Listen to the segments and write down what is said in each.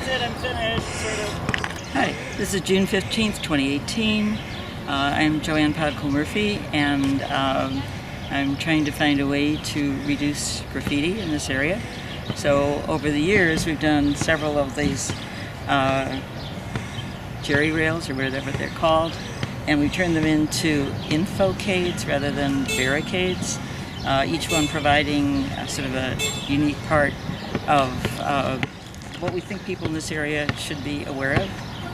That's it, I'm finished, sort of. Hi, this is June 15th, 2018. I'm Joann Podkul Murphy, and I'm trying to find a way to reduce graffiti in this area. So over the years, we've done several of these jerry rails, or whatever they're called, and we turned them into Infocades rather than barricades, each one providing sort of a unique part of what we think people in this area should be aware of,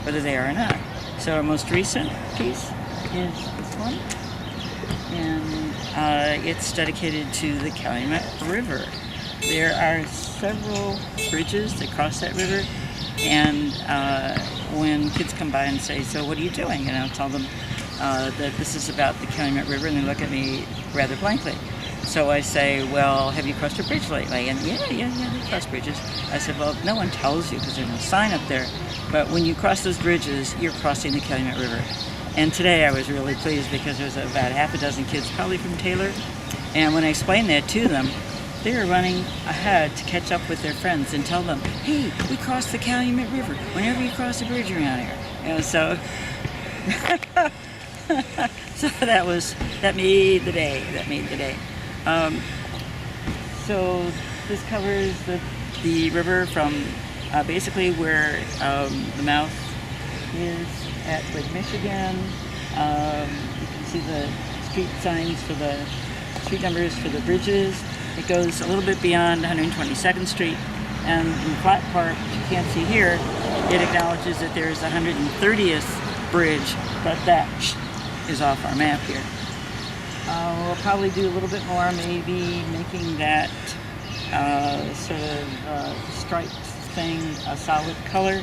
whether they are or not. So our most recent piece is this one, and it's dedicated to the Calumet River. There are several bridges that cross that river, and when kids come by and say, "So what are you doing?" and I'll tell them that this is about the Calumet River, and they look at me rather blankly. So I say, "Well, have you crossed a bridge lately?" And yeah, they cross bridges. I said, "Well, no one tells you because there's no sign up there, but when you cross those bridges, you're crossing the Calumet River." And today I was really pleased because there's about half a dozen kids, probably from Taylor, and when I explained that to them, they were running ahead to catch up with their friends and tell them, "Hey, we crossed the Calumet River whenever you cross a bridge around here." You know, so so that made the day. So this covers the river from basically where the mouth is at Lake Michigan. You can see the street signs for the street numbers for the bridges. It goes a little bit beyond 122nd Street, and in flat part, which you can't see here, it acknowledges that there's the 130th bridge, but that is off our map here. We'll probably do a little bit more, maybe making that sort of striped thing a solid color,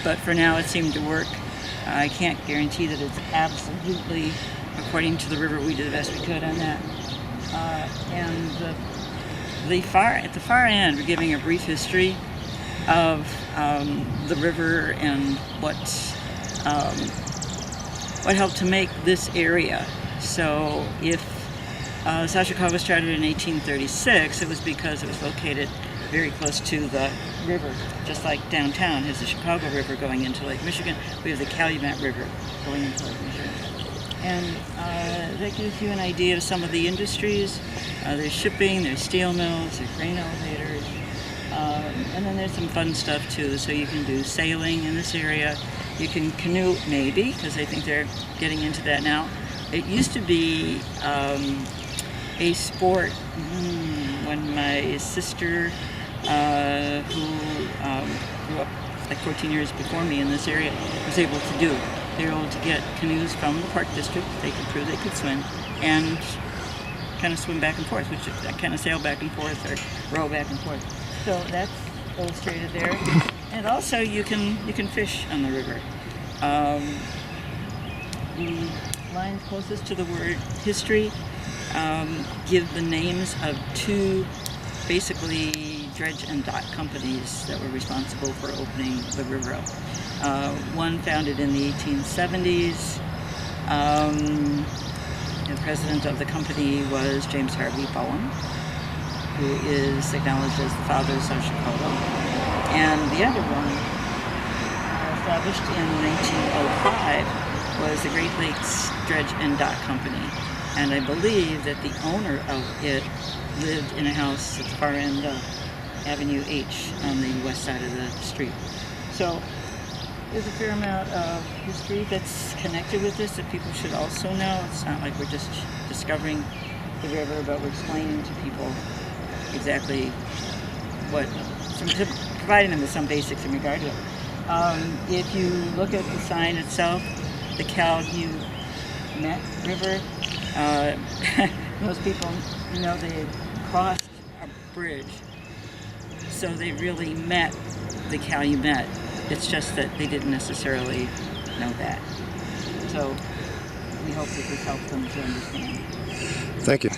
but for now it seemed to work. I can't guarantee that it's absolutely according to the river. We did the best we could on that. And at the far end, we're giving a brief history of the river and what helped to make this area. So if South Chicago started in 1836, it was because it was located very close to the river. Just like downtown has the Chicago River going into Lake Michigan, we have the Calumet River going into Lake Michigan. And that gives you an idea of some of the industries. There's shipping, there's steel mills, there's grain elevators, and then there's some fun stuff too. So you can do sailing in this area. You can canoe, maybe, because I think they're getting into that now. It used to be a sport when my sister, who grew up like 14 years before me in this area, was able to do. They were able to get canoes from the park district. They could prove they could swim and kind of swim back and forth, which kind of sail back and forth or row back and forth. So that's illustrated there. And also you can fish on the river. The lines closest to the word history give the names of two basically dredge and dock companies that were responsible for opening the river up. One founded in the 1870s. The president of the company was James Harvey Bowen, who is acknowledged as the father of South Chicago. And the other one, established in 1905, was the Great Lakes Dredge and Dock Company. And I believe that the owner of it lived in a house at the far end of Avenue H on the west side of the street. So there's a fair amount of history that's connected with this that people should also know. It's not like we're just discovering the river, but we're explaining to people exactly providing them with some basics in regard to it. If you look at the sign itself, the Calumet River, most people know they had crossed a bridge, so they really met the Calumet. It's just that they didn't necessarily know that. So we hope that this helps them to understand. Thank you.